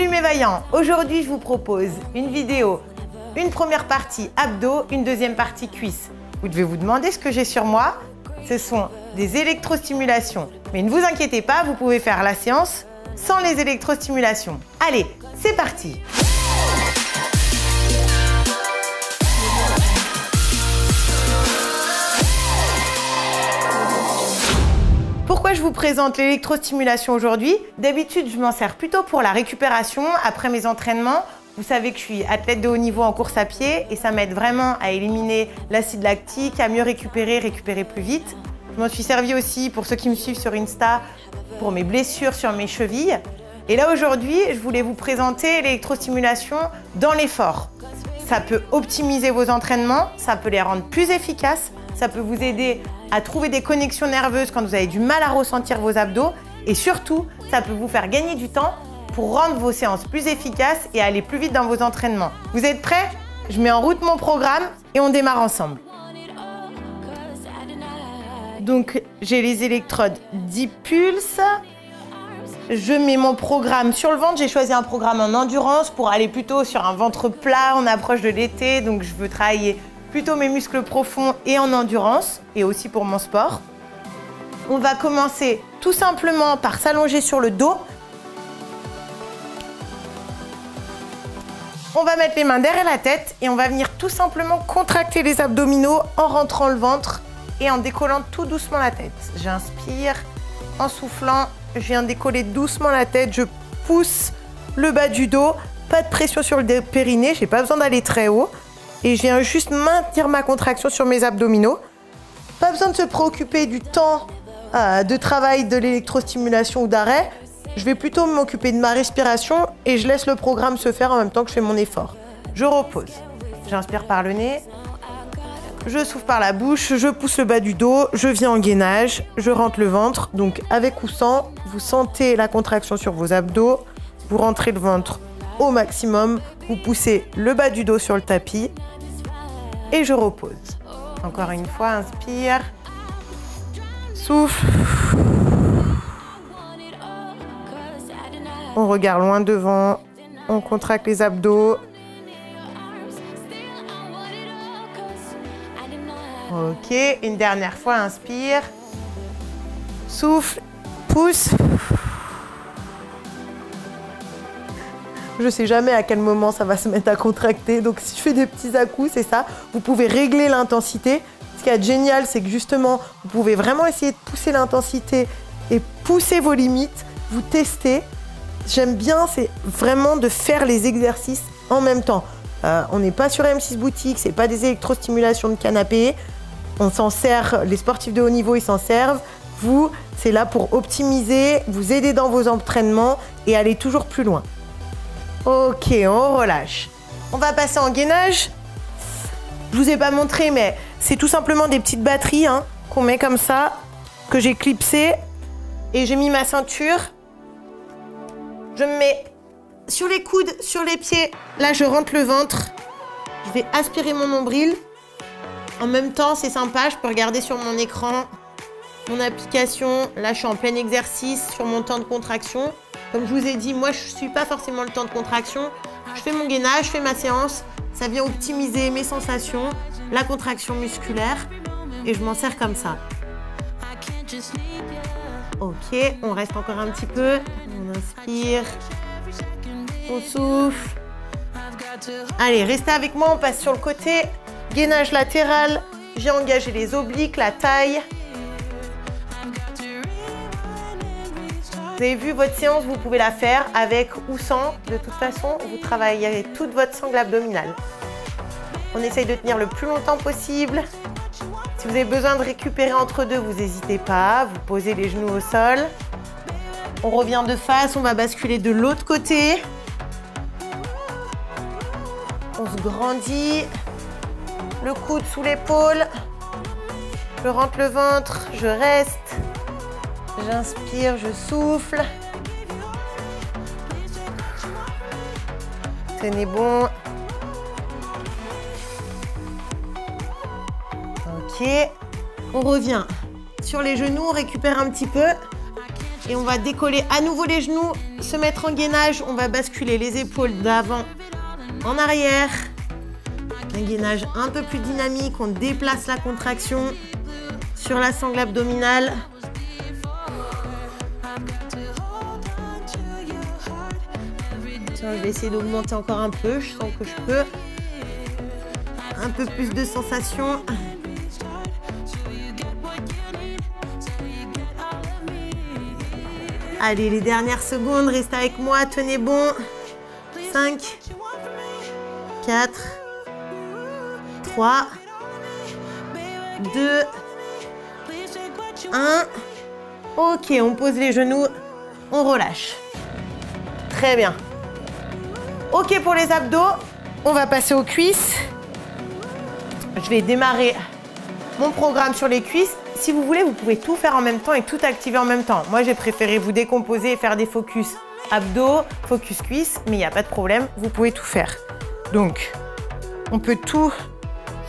Salut mes vaillants! Aujourd'hui, je vous propose une vidéo, une première partie abdos, une deuxième partie cuisses. Vous devez vous demander ce que j'ai sur moi. Ce sont des électrostimulations. Mais ne vous inquiétez pas, vous pouvez faire la séance sans les électrostimulations. Allez, c'est parti! Pourquoi je vous présente l'électrostimulation aujourd'hui? D'habitude, je m'en sers plutôt pour la récupération après mes entraînements. Vous savez que je suis athlète de haut niveau en course à pied et ça m'aide vraiment à éliminer l'acide lactique, à mieux récupérer plus vite. Je m'en suis servi aussi pour ceux qui me suivent sur Insta, pour mes blessures sur mes chevilles. Et là aujourd'hui, je voulais vous présenter l'électrostimulation dans l'effort. Ça peut optimiser vos entraînements, ça peut les rendre plus efficaces, ça peut vous aider à trouver des connexions nerveuses quand vous avez du mal à ressentir vos abdos et surtout, ça peut vous faire gagner du temps pour rendre vos séances plus efficaces et aller plus vite dans vos entraînements. Vous êtes prêts? Je mets en route mon programme et on démarre ensemble. Donc, j'ai les électrodes 10 pulses. Je mets mon programme sur le ventre. J'ai choisi un programme en endurance pour aller plutôt sur un ventre plat. On approche de l'été, donc je veux travailler plutôt mes muscles profonds et en endurance, et aussi pour mon sport. On va commencer tout simplement par s'allonger sur le dos. On va mettre les mains derrière la tête et on va venir tout simplement contracter les abdominaux en rentrant le ventre et en décollant tout doucement la tête. J'inspire, en soufflant, je viens décoller doucement la tête, je pousse le bas du dos, pas de pression sur le périnée, j'ai pas besoin d'aller très haut. Et je viens juste maintenir ma contraction sur mes abdominaux. Pas besoin de se préoccuper du temps de travail de l'électrostimulation ou d'arrêt. Je vais plutôt m'occuper de ma respiration et je laisse le programme se faire en même temps que je fais mon effort. Je repose. J'inspire par le nez. Je souffle par la bouche. Je pousse le bas du dos. Je viens en gainage. Je rentre le ventre. Donc avec ou sans, vous sentez la contraction sur vos abdos. Vous rentrez le ventre au maximum. Vous poussez le bas du dos sur le tapis. Et je repose. Encore une fois, inspire. Souffle. On regarde loin devant. On contracte les abdos. Ok, une dernière fois, inspire. Souffle. Pousse. Je ne sais jamais à quel moment ça va se mettre à contracter. Donc si je fais des petits à-coups, c'est ça. Vous pouvez régler l'intensité. Ce qui est génial, c'est que justement, vous pouvez vraiment essayer de pousser l'intensité et pousser vos limites. Vous testez. J'aime bien, c'est vraiment de faire les exercices en même temps. On n'est pas sur M6 Boutique, c'est pas des électrostimulations de canapé. On s'en sert, les sportifs de haut niveau, ils s'en servent. Vous, c'est là pour optimiser, vous aider dans vos entraînements et aller toujours plus loin. Ok, on relâche. On va passer en gainage. Je vous ai pas montré, mais c'est tout simplement des petites batteries qu'on met comme ça, que j'ai clipsées. Et j'ai mis ma ceinture. Je me mets sur les coudes, sur les pieds. Là, je rentre le ventre. Je vais aspirer mon nombril. En même temps, c'est sympa. Je peux regarder sur mon écran mon application. Là, je suis en plein exercice sur mon temps de contraction. Comme je vous ai dit, moi, je ne suis pas forcément le temps de contraction. Je fais mon gainage, je fais ma séance. Ça vient optimiser mes sensations, la contraction musculaire. Et je m'en sers comme ça. Ok, on reste encore un petit peu. On inspire. On souffle. Allez, restez avec moi. On passe sur le côté. Gainage latéral. J'ai engagé les obliques, la taille. Vous avez vu, votre séance, vous pouvez la faire avec ou sans. De toute façon, vous travaillez toute votre sangle abdominale. On essaye de tenir le plus longtemps possible. Si vous avez besoin de récupérer entre deux, vous n'hésitez pas. Vous posez les genoux au sol. On revient de face, on va basculer de l'autre côté. On se grandit. Le coude sous l'épaule. Je rentre le ventre, je reste. J'inspire, je souffle. Tenez bon. Ok. On revient sur les genoux, on récupère un petit peu. Et on va décoller à nouveau les genoux se mettre en gainage, on va basculer les épaules d'avant en arrière. Un gainage un peu plus dynamique, on déplace la contraction sur la sangle abdominale. Tiens, je vais essayer d'augmenter encore un peu, je sens que je peux. Un peu plus de sensation. Allez, les dernières secondes, restez avec moi, tenez bon. 5, 4, 3, 2, 1. Ok, on pose les genoux, on relâche. Très bien. Ok pour les abdos, on va passer aux cuisses. Je vais démarrer mon programme sur les cuisses. Si vous voulez, vous pouvez tout faire en même temps et tout activer en même temps. Moi, j'ai préféré vous décomposer et faire des focus abdos, focus cuisses, mais il n'y a pas de problème, vous pouvez tout faire. Donc, on peut tout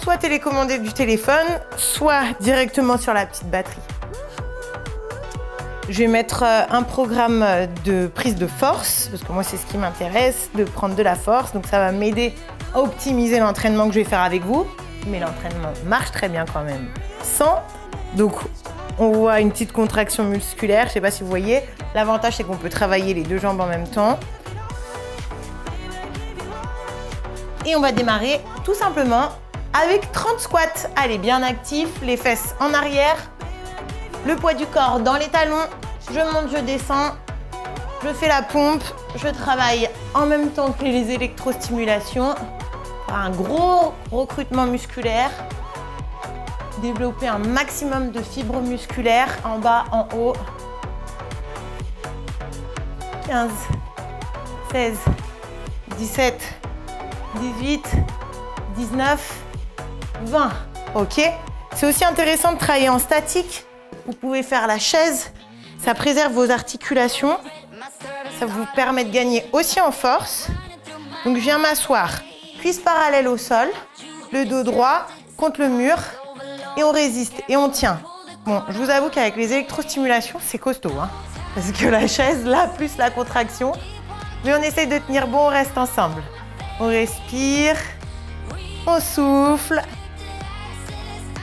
soit télécommander du téléphone, soit directement sur la petite batterie. Je vais mettre un programme de prise de force, parce que moi, c'est ce qui m'intéresse, de prendre de la force. Donc, ça va m'aider à optimiser l'entraînement que je vais faire avec vous. Mais l'entraînement marche très bien quand même. Sans, donc, on voit une petite contraction musculaire. Je ne sais pas si vous voyez. L'avantage, c'est qu'on peut travailler les deux jambes en même temps. Et on va démarrer tout simplement avec 30 squats. Allez, bien actif, les fesses en arrière. Le poids du corps dans les talons, je monte, je descends, je fais la pompe, je travaille en même temps que les électrostimulations. Un gros recrutement musculaire, développer un maximum de fibres musculaires en bas, en haut. 15, 16, 17, 18, 19, 20. Ok, c'est aussi intéressant de travailler en statique. Vous pouvez faire la chaise, ça préserve vos articulations, ça vous permet de gagner aussi en force. Donc je viens m'asseoir, cuisse parallèle au sol, le dos droit contre le mur et on résiste et on tient. Bon, je vous avoue qu'avec les électrostimulations, c'est costaud, hein, parce que la chaise, là, plus la contraction. Mais on essaye de tenir bon, on reste ensemble. On respire, on souffle.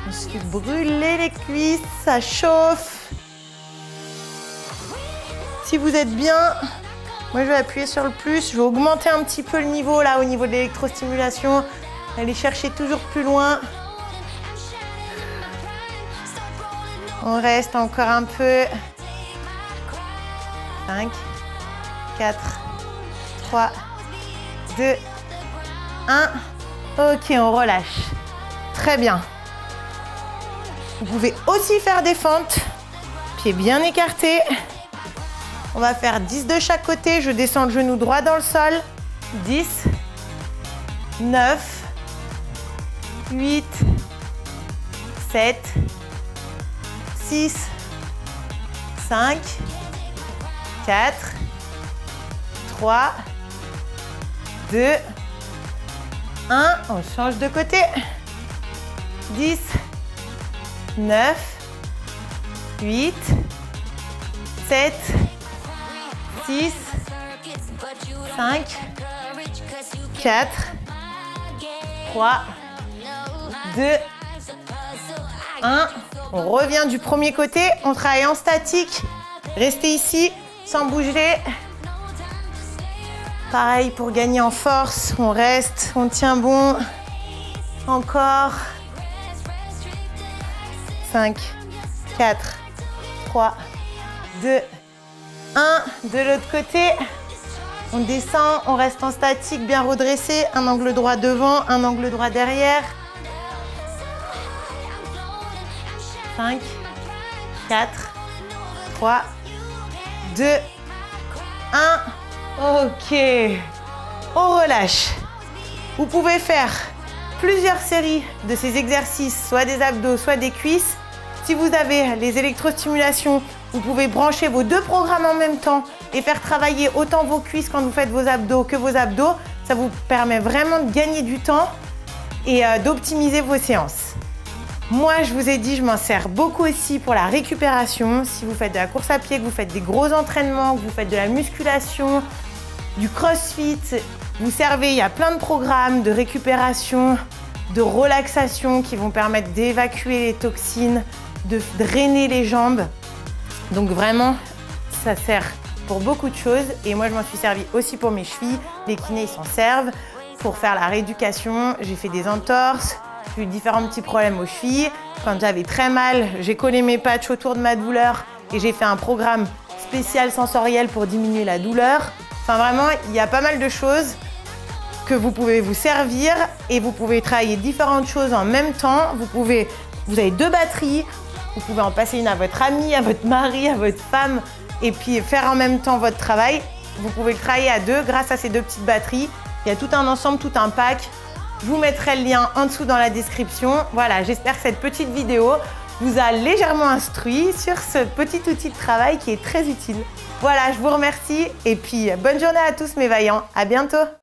On se fait brûler les cuisses, ça chauffe. Si vous êtes bien, moi je vais appuyer sur le plus, je vais augmenter un petit peu le niveau là au niveau de l'électrostimulation. Aller chercher toujours plus loin. On reste encore un peu. 5, 4, 3, 2, 1. Ok, on relâche. Très bien. Vous pouvez aussi faire des fentes, pieds bien écartés. On va faire 10 de chaque côté. Je descends le genou droit dans le sol. 10, 9, 8, 7, 6, 5, 4, 3, 2, 1. On change de côté. 10, 9, 8, 7, 6, 5, 4, 3, 2, 1. On revient du premier côté, on travaille en statique. Restez ici sans bouger. Pareil pour gagner en force, on reste, on tient bon. Encore. 5, 4, 3, 2, 1. De l'autre côté, on descend, on reste en statique, bien redressé. Un angle droit devant, un angle droit derrière. 5, 4, 3, 2, 1. Ok. On relâche. Vous pouvez faire plusieurs séries de ces exercices, soit des abdos, soit des cuisses. Si vous avez les électrostimulations, vous pouvez brancher vos deux programmes en même temps et faire travailler autant vos cuisses quand vous faites vos abdos que vos abdos. Ça vous permet vraiment de gagner du temps et d'optimiser vos séances. Moi, je vous ai dit, je m'en sers beaucoup aussi pour la récupération. Si vous faites de la course à pied, que vous faites des gros entraînements, que vous faites de la musculation, du crossfit, vous servez, il y a plein de programmes de récupération, de relaxation qui vont permettre d'évacuer les toxines, de drainer les jambes. Donc vraiment, ça sert pour beaucoup de choses. Et moi, je m'en suis servi aussi pour mes chevilles. Les kinés, ils s'en servent pour faire la rééducation. J'ai fait des entorses, j'ai eu différents petits problèmes aux chevilles. Quand j'avais très mal, j'ai collé mes patchs autour de ma douleur et j'ai fait un programme spécial sensoriel pour diminuer la douleur. Enfin vraiment, il y a pas mal de choses que vous pouvez vous servir et vous pouvez travailler différentes choses en même temps. Vous avez 2 batteries, vous pouvez en passer une à votre ami, à votre mari, à votre femme et puis faire en même temps votre travail. Vous pouvez le travailler à 2 grâce à ces 2 petites batteries. Il y a tout un ensemble, tout un pack. Je vous mettrai le lien en dessous dans la description. Voilà, j'espère que cette petite vidéo vous a légèrement instruit sur ce petit outil de travail qui est très utile. Voilà, je vous remercie et puis bonne journée à tous mes vaillants. À bientôt.